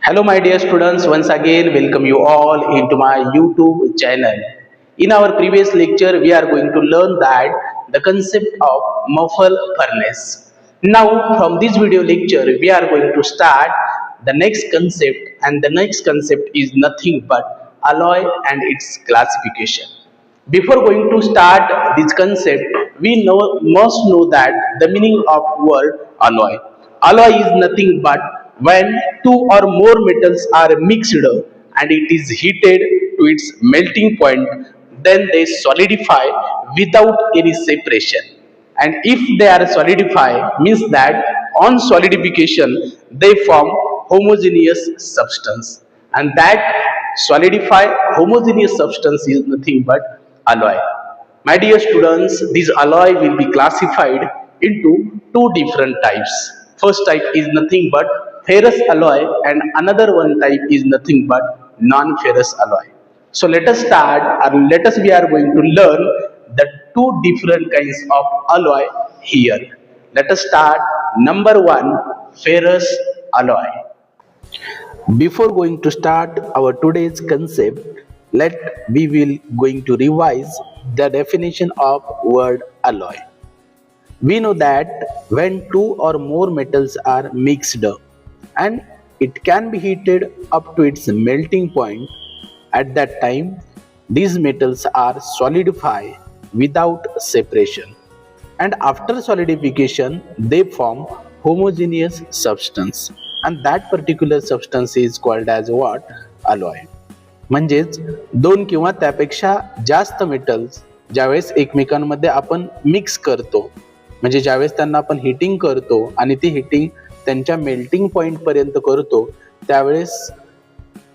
Hello, my dear students. Once again, welcome you all into my YouTube channel. In our previous lecture, we are going to learn that the concept of muffle furnace. Now, from this video lecture, we are going to start the next concept, and the next concept is nothing but alloy and its classification. Before going to start this concept, must know that the meaning of word alloy. Alloy is nothing but when two or more metals are mixed and it is heated to its melting point, then they solidify without any separation. And if they are solidified, means that on solidification they form homogeneous substance, and that solidified homogeneous substance is nothing but alloy. My dear students, this alloy will be classified into two different types. First type is nothing but ferrous alloy, and another one type is nothing but non-ferrous alloy. So let us start, and we are going to learn the two different kinds of alloy here. Let us start. Number one, ferrous alloy. Before going to start our today's concept, let we will going to revise the definition of word alloy. We know that when two or more metals are mixed and it can be heated up to its melting point, at that time these metals are solidified without separation, and after solidification they form homogeneous substance, and that particular substance is called as what? Alloy. म्हणजेच दोन किंवा त्यापेक्षा जास्त metals ज्यावेळेस एकमेकांमध्ये आपण mix करतो, म्हणजे ज्यावेळेस त्यांना आपण हिटिंग करतो आणि ती हिटिंग त्यांच्या मेल्टिंग पॉइंट पर्यंत करतो, त्यावेळेस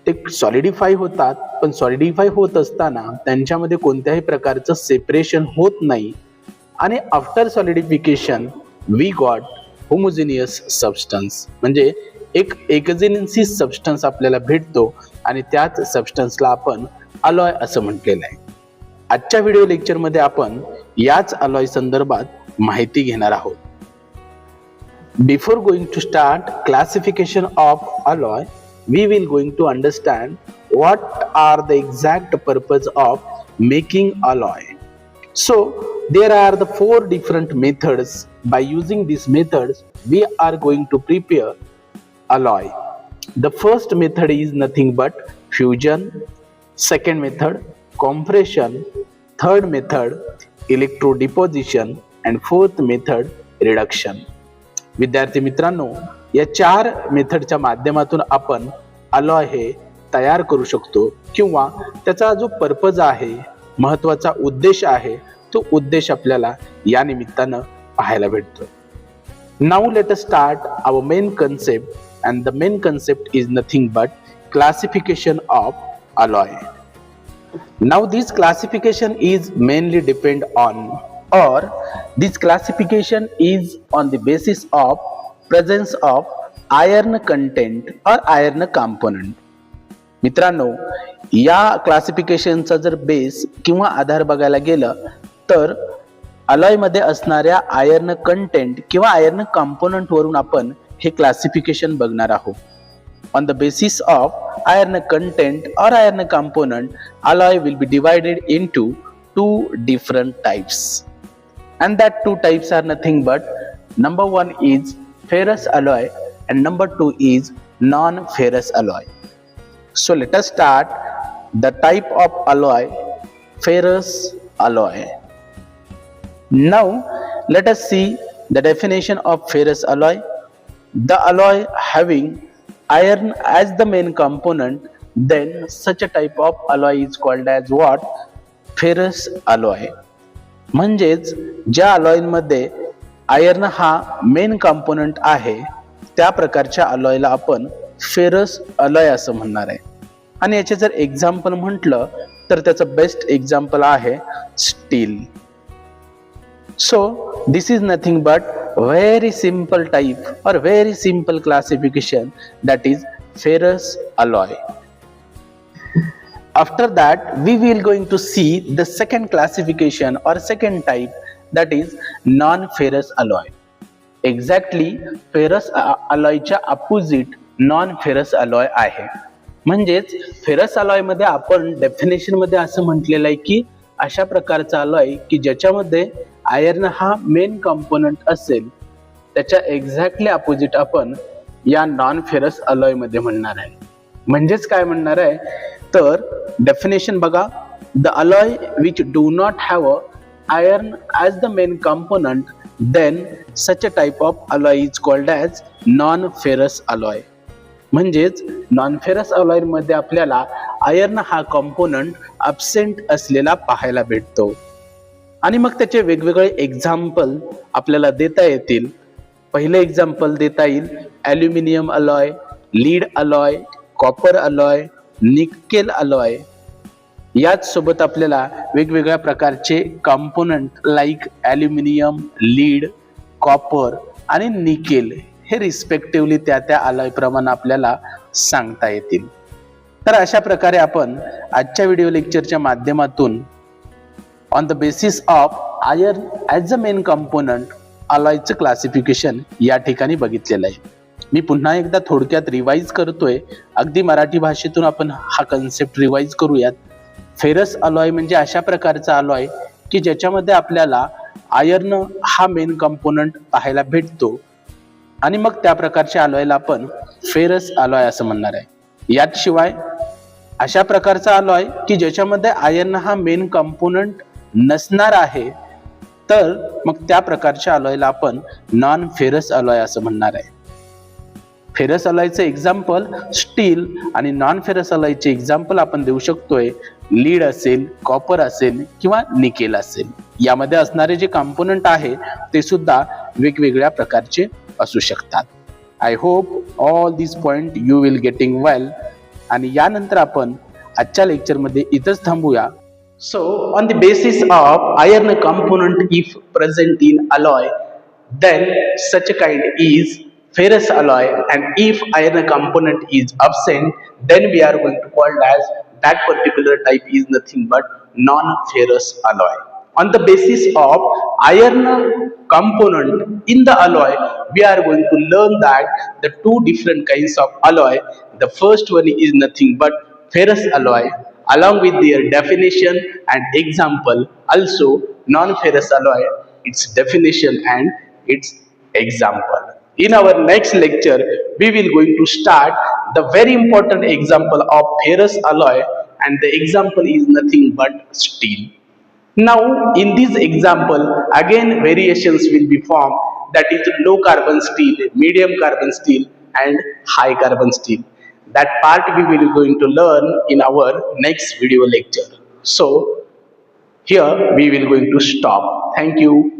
ते सॉलिडिफाय होतात. पण सॉलिडिफाय होत असताना त्यांच्यामध्ये कोणत्याही प्रकारचं सेपरेशन होत नाही, आणि after solidification we got homogeneous substance, म्हणजे एक एकजिनसी सबस्टन्स आपल्याला भेटतो, आणि त्याच सबस्टन्सला आपण अलॉय असं म्हटलेलं आहे. आजच्या व्हिडिओ लेक्चरमध्ये आपण याच अलॉय संदर्भात माहिती घेणार आहोत. Before going to start classification of alloy, we will going to understand what are the exact purpose of making alloy. So there are the four different methods. By using these methods we are going to prepare alloy. The first method is nothing but fusion, second method compression, third method electro deposition, and fourth method reduction. विद्यार्थी मित्रांनो, या चार मेथडच्या माध्यमातून आपण alloy हे तयार करू शकतो, किंवा त्याचा जो पर्पज आहे, महत्वाचा उद्देश आहे, तो उद्देश आपल्याला या निमित्तानं पाहायला भेटतो. Now let us start our main concept, and the main concept is nothing but classification of alloy. Now this classification is mainly depend on, or this classification is on the basis of presence of iron content or iron component. मित्रांनो, या क्लासिफिकेशनचा जर base किंवा आधार बघायला गेलं तर alloy मध्ये असणाऱ्या iron content किंवा आयर्न कंपोनंट वरून आपण हे क्लासिफिकेशन बघणार आहोत. On the basis of iron content और iron component, alloy will be divided into two different types, and that two types are nothing but number one is ferrous alloy and number two is non-ferrous alloy. So let us start the type of alloy, ferrous alloy. Now let us see the definition of ferrous alloy. The alloy having iron as the main component, then such a type of alloy is called as what? Ferrous alloy. म्हणजेच ज्या अलॉयमध्ये iron हा main component आहे, त्या प्रकारच्या अलॉयला आपण ferrous alloy असं म्हणणार आहे. आणि याचे जर एक्झाम्पल म्हटलं तर त्याचं बेस्ट एक्झाम्पल आहे steel. So this is nothing but very simple type or very simple classification, that is ferrous alloy. After that we will going to see the second classification or second type, that is non-ferrous alloy. Exactly ferrous alloyच्या opposite non ferrous alloy आहे. म्हणजेच ferrous alloy मध्ये आपण definition मध्ये असं म्हटलेलं आहे की अशा प्रकारचा अलॉय की ज्याच्यामध्ये आयर्न हा मेन कंपोनंट असेल, त्याच्या एक्झॅक्टली अपोजिट आपण या नॉन फेरस अलॉय मध्ये म्हणणार आहे. म्हणजेच काय म्हणणार आहे तर डेफिनेशन बघा, the alloy which do not have iron as the main component, then such a type of alloy is called as non-ferrous alloy. म्हणजेच नॉन फेरस अलॉय मध्ये आपल्याला आयर्न हा कंपोनंट अब्सेंट असलेला पाहायला भेटतो. आणि मग त्याचे वेगवेगळे एक्झाम्पल आपल्याला देता येतील. पहिले एक्झाम्पल देता येईल aluminium alloy, lead alloy, copper alloy, nickel alloy. याच सोबत आपल्याला वेगवेगळ्या प्रकारचे component like aluminium, lead, copper आणि निकेल हे रिस्पेक्टिव्हली त्या त्या अलॉय प्रमाणे आपल्याला सांगता येतील. तर अशा प्रकारे आपण आजच्या व्हिडिओ लेक्चरच्या माध्यमातून on the basis of iron as a main component अलॉयचं क्लासिफिकेशन या ठिकाणी बघितलेलं आहे. मी पुन्हा एकदा थोडक्यात रिवाइज करतोय. अगदी मराठी भाषेतून आपण हा कन्सेप्ट रिवाइज करूयात. फेरस अलॉय म्हणजे अशा प्रकारचा अलॉय की ज्याच्यामध्ये आपल्याला आयर्न हा मेन कंपोनंट पाहायला भेटतो आणि मग त्या प्रकारच्या अलॉयला आपण फेरस अलॉय असं म्हणणार आहे. याच शिवाय अशा प्रकारचा अलॉय की ज्याच्यामध्ये आयर्न हा मेन कंपोनंट नसणार आहे, तर मग त्या प्रकारच्या अलॉयला आपण नॉन फेरस अलॉय असं म्हणणार आहे. फेरस अलॉयचे एक्झाम्पल स्टील आणि नॉन फेरस अलॉयचे एक्झाम्पल आपण देऊ शकतोय लीड असेल, कॉपर असेल किंवा निकेल असेल. यामध्ये असणारे जे कंपोनंट आहे ते सुद्धा वेगवेगळ्या प्रकारचे असू शकतात. I hope all this point you will getting well. आणि यानंतर आपण आजच्या लेक्चरमध्ये इथंच थांबूया. So on the basis of iron component if present in alloy, then such a kind is ferrous alloy, and if iron component is absent, then we are going to call as that particular type is nothing but non-ferrous alloy. On the basis of iron component in the alloy, we are going to learn that the two different kinds of alloy. The first one is nothing but ferrous alloy along with their definition and example. Also non-ferrous alloy, its definition and its example. In our next lecture we will going to start the very important example of ferrous alloy, and the example is nothing but steel. Now in this example again variations will be formed, that is low carbon steel, medium carbon steel and high carbon steel. That part we will going to learn in our next video lecture. So here we will going to stop. Thank you.